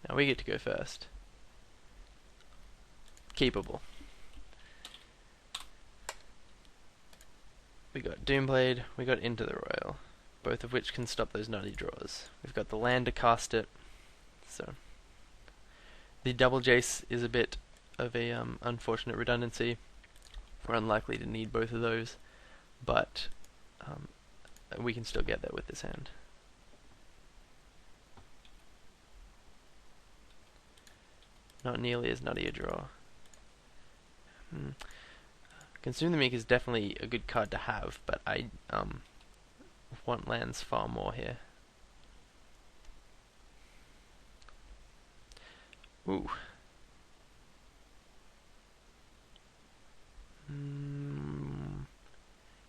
Now we get to go first. Keepable. We got Doomblade, we got Into the Royal, both of which can stop those nutty draws. We've got the land to cast it, so the double Jace is a bit of a unfortunate redundancy. We're unlikely to need both of those, but we can still get there with this hand. Not nearly as nutty a draw. Consume the Meek is definitely a good card to have, but I want lands far more here. Ooh.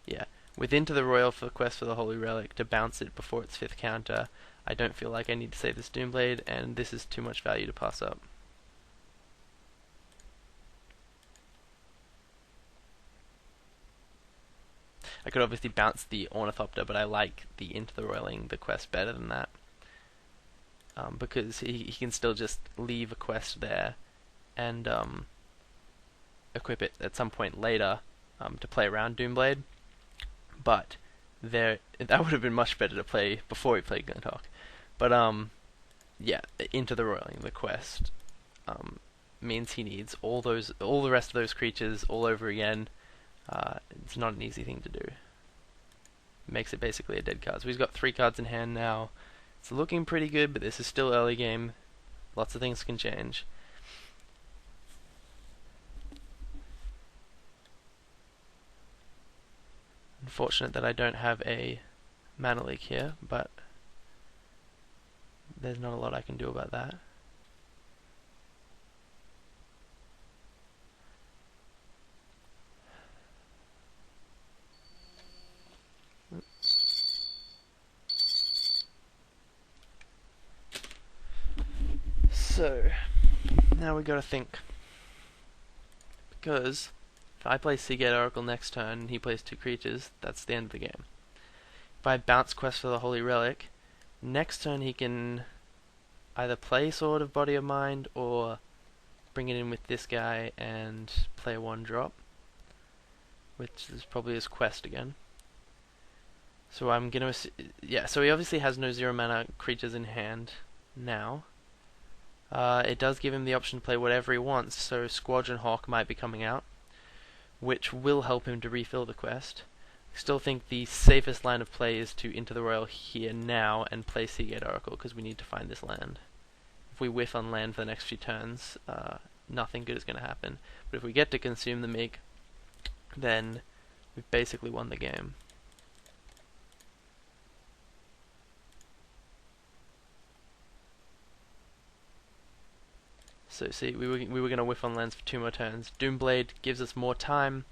Yeah, with Into the Royal for the Quest for the Holy Relic to bounce it before its 5th counter, I don't feel like I need to save this Doomblade, and this is too much value to pass up. I could obviously bounce the Ornithopter, but I like the Into the Roiling the quest better than that. Because he can still just leave a quest there and equip it at some point later to play around Doomblade. But that would have been much better to play before he played Glinthawk. But yeah, Into the Roiling the quest means he needs all the rest of those creatures all over again. It's not an easy thing to do. Makes it basically a dead card. So he's got 3 cards in hand now. It's looking pretty good, but this is still early game. Lots of things can change. Unfortunate that I don't have a mana leak here, but there's not a lot I can do about that. So, now we gotta think. Because if I play Seagate Oracle next turn and he plays 2 creatures, that's the end of the game. If I bounce Quest for the Holy Relic, next turn he can either play Sword of Body of Mind or bring it in with this guy and play a 1-drop, which is probably his quest again. So I'm gonna so he obviously has no 0 mana creatures in hand now. It does give him the option to play whatever he wants, so Squadron Hawk might be coming out, which will help him to refill the quest. I still think the safest line of play is to Into the Royal here now and play Seagate Oracle, because we need to find this land. If we whiff on land for the next few turns, nothing good is going to happen. But if we get to consume the Meek, then we've basically won the game. So see, we were going to whiff on lands for 2 more turns. Doomblade gives us more time.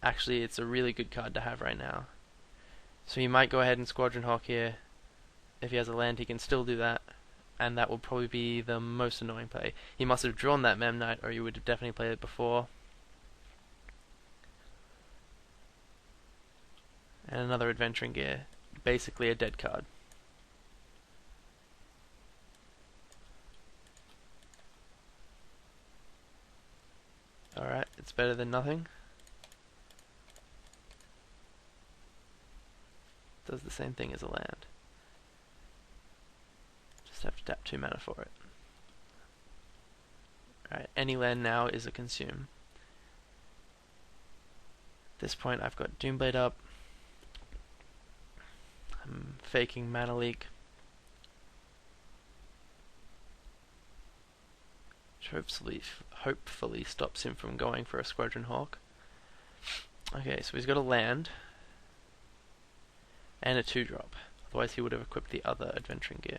Actually, it's a really good card to have right now. So he might go ahead and Squadron Hawk here. If he has a land, he can still do that. And that will probably be the most annoying play. He must have drawn that Memnite, or he would have definitely played it before. And another Adventuring Gear. Basically a dead card. Alright, it's better than nothing. Does the same thing as a land. Just have to tap 2 mana for it. Alright, any land now is a consume. At this point I've got Doomblade up. I'm faking mana leak. Which hopefully stops him from going for a Squadron Hawk. Okay, so he's got a land and a 2-drop. Otherwise he would have equipped the other Adventuring Gear.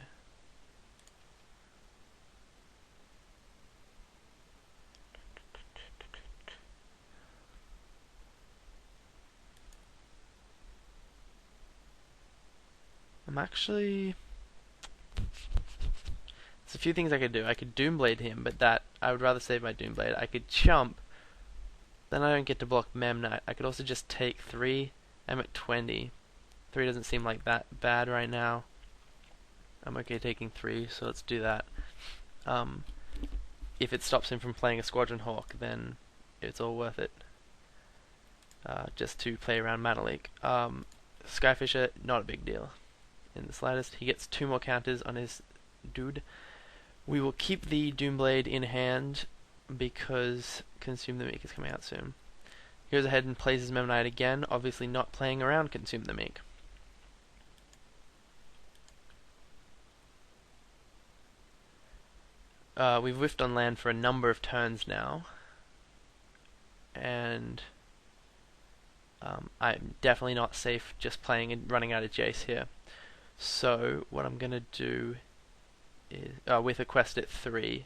I'm actually... There's a few things I could do. I could Doomblade him, but that I would rather save my Doomblade. I could chump, then I don't get to block Memnite. I could also just take 3. I'm at 20. 3 doesn't seem like that bad right now. I'm okay taking 3, so let's do that. If it stops him from playing a Squadron Hawk, then it's all worth it. Just to play around Mana Leak. Skyfisher, not a big deal in the slightest. He gets 2 more counters on his dude. We will keep the Doomblade in hand because Consume the Meek is coming out soon. He goes ahead and plays his Memnite again, obviously not playing around Consume the Meek. We've whiffed on land for a number of turns now, and I'm definitely not safe just playing and running out of Jace here. So what I'm going to do is, with a quest at 3,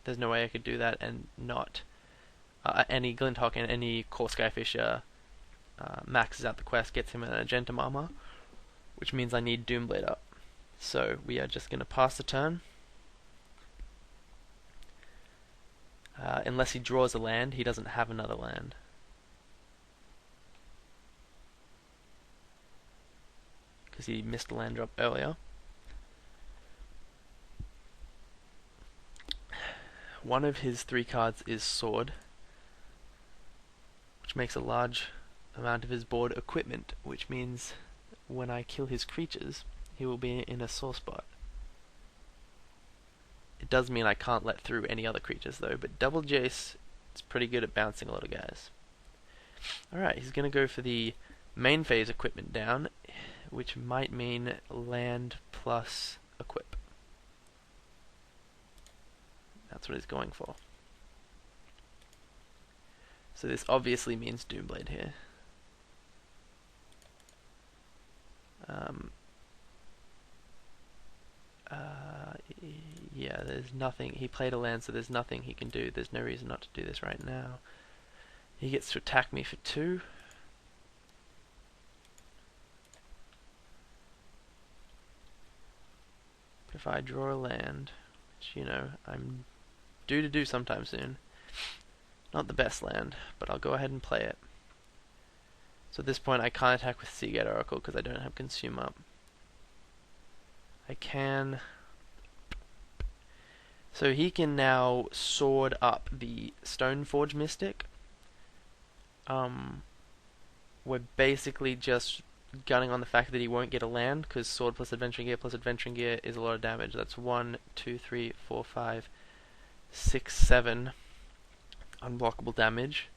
there's no way I could do that and not any Glinthawk and any Core Skyfisher maxes out the quest, gets him an Argentum armor, which means I need Doomblade up. So we are just going to pass the turn. Unless he draws a land, he doesn't have another land. Because he missed a land drop earlier. One of his 3 cards is Sword, which makes a large amount of his board equipment, which means when I kill his creatures, he will be in a sore spot. It does mean I can't let through any other creatures though, but double Jace is pretty good at bouncing a lot of guys. Alright, he's going to go for the main phase equipment down, which might mean land plus equip. That's what he's going for. So this obviously means Doomblade here. Yeah, there's nothing. He played a land, so there's nothing he can do. There's no reason not to do this right now. He gets to attack me for 2. If I draw a land, which, you know, I'm due to do sometime soon. Not the best land, but I'll go ahead and play it. So at this point I can't attack with Seagate Oracle because I don't have Consume up. I can... So he can now sword up the Stoneforge Mystic. We're basically just gunning on the fact that he won't get a land, because Sword plus Adventuring Gear is a lot of damage. That's 1, 2, 3, 4, 5, 6, 7 unblockable damage.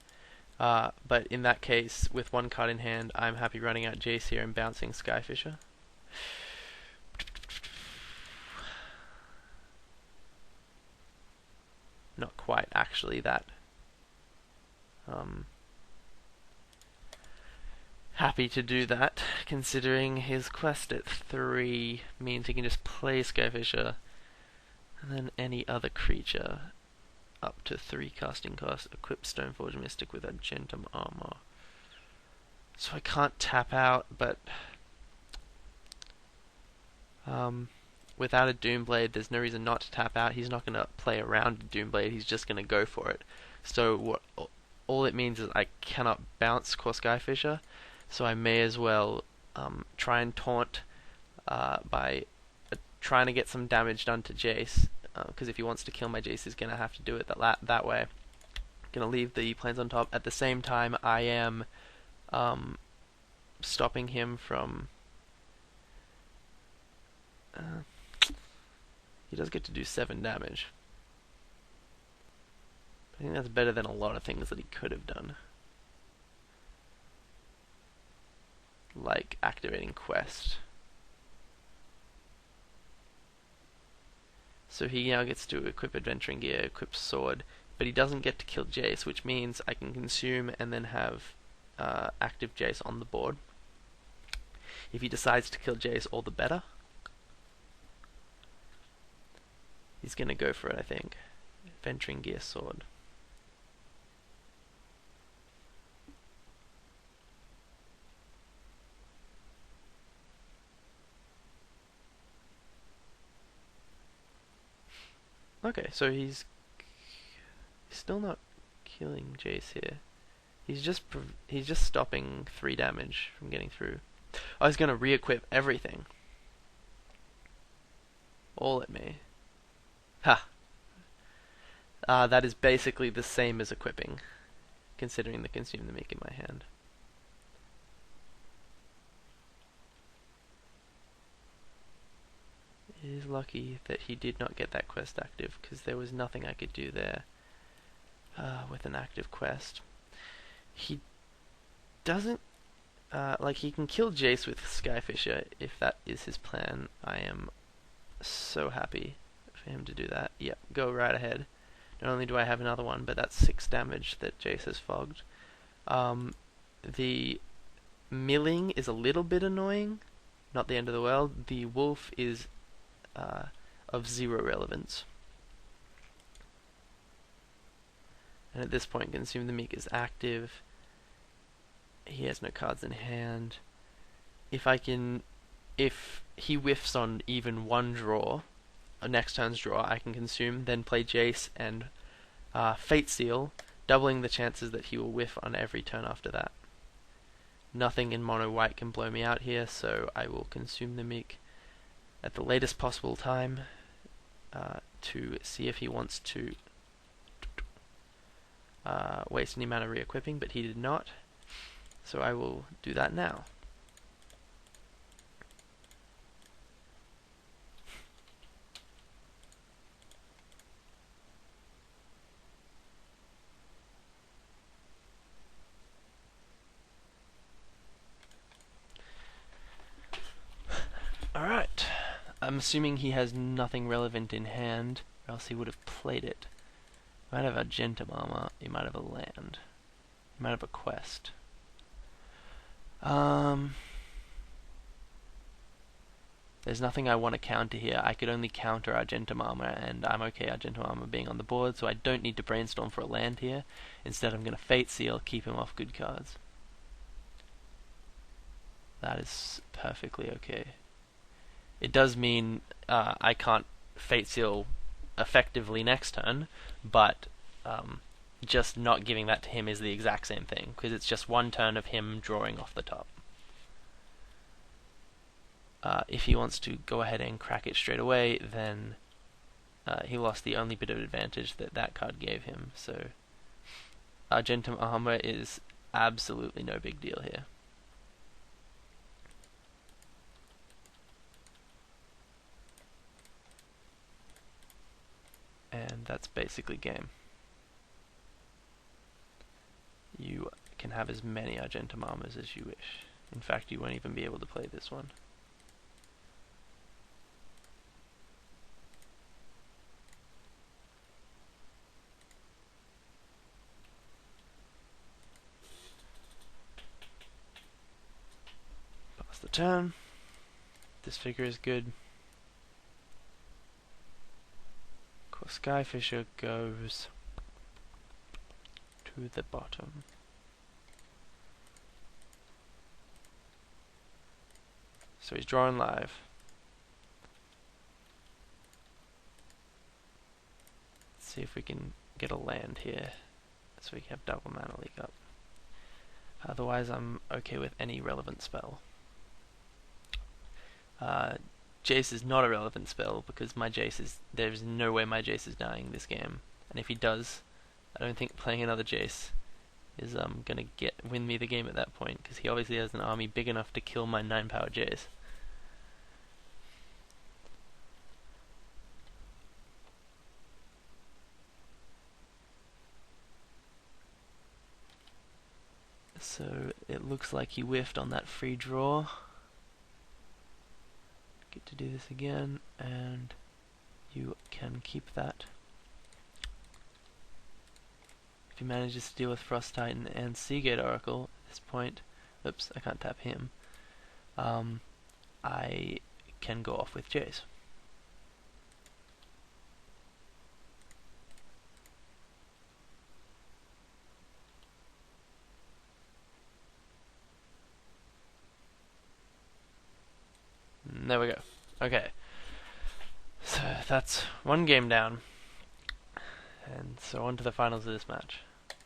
But in that case, with 1 card in hand, I'm happy running out Jace here and bouncing Skyfisher. Not quite actually that happy to do that, considering his quest at 3 means he can just play Skyfisher and then any other creature up to 3 casting cost, equip Stoneforge Mystic with Argentum armor. So I can't tap out, but without a Doomblade, there's no reason not to tap out. He's not going to play around a Doomblade, he's just going to go for it. So all it means is I cannot bounce Core Skyfisher, so I may as well try and taunt by trying to get some damage done to Jace, because if he wants to kill my Jace, he's going to have to do it that way. Going to leave the planes on top. At the same time, I am stopping him from... he does get to do 7 damage. I think that's better than a lot of things that he could have done. Like activating Quest. So he now gets to equip Adventuring Gear, equip Sword, but he doesn't get to kill Jace, which means I can consume and then have active Jace on the board. If he decides to kill Jace, all the better. He's going to go for it, I think. Adventuring Gear, Sword. Okay, so he's still not killing Jace here. He's just stopping 3 damage from getting through. I was going to re-equip everything. all at me. Ha! That is basically the same as equipping, considering the Consume the Meek in my hand. It is lucky that he did not get that quest active, because there was nothing I could do there with an active quest. He doesn't... he can kill Jace with Skyfisher if that is his plan. I am so happy for him to do that. Yep, go right ahead. Not only do I have another one, but that's 6 damage that Jace has fogged. The milling is a little bit annoying, not the end of the world. The wolf is of 0 relevance. And at this point, Consume the Meek is active. He has no cards in hand. If he whiffs on even one draw, next turn's draw, I can consume, then play Jace and Fate Seal, doubling the chances that he will whiff on every turn after that. Nothing in mono white can blow me out here, so I will Consume the Meek at the latest possible time to see if he wants to waste any mana re-equipping, but he did not. So I will do that now. Alright. I'm assuming he has nothing relevant in hand, or else he would have played it. He might have Argentum Armor, he might have a land. He might have a quest. There's nothing I want to counter here. I could only counter Argentum Armor, and I'm okay Argentum Armor being on the board, so I don't need to brainstorm for a land here. Instead, I'm going to Fate Seal, keep him off good cards. That is perfectly okay. It does mean I can't Fate Seal effectively next turn, but just not giving that to him is the exact same thing, because it's just one turn of him drawing off the top. If he wants to go ahead and crack it straight away, then he lost the only bit of advantage that that card gave him, so Argentum Armor is absolutely no big deal here. And that's basically game. You can have as many Argentum Armors as you wish. In fact, you won't even be able to play this one. Pass the turn. This figure is good. Of course, Skyfisher goes to the bottom. So he's drawing live. Let's see if we can get a land here, so we can have double mana leak up. Otherwise, I'm okay with any relevant spell. Jace is not a relevant spell because my Jace is... there's no way my Jace is dying this game. And if he does, I don't think playing another Jace is gonna win me the game at that point, because he obviously has an army big enough to kill my 9-power Jace. So it looks like he whiffed on that free draw. Get to do this again, and you can keep that. If he manages to deal with Frost Titan and Seagate Oracle at this point, oops, I can't tap him, I can go off with Jace. There we go. Okay. So that's one game down. And so on to the finals of this match.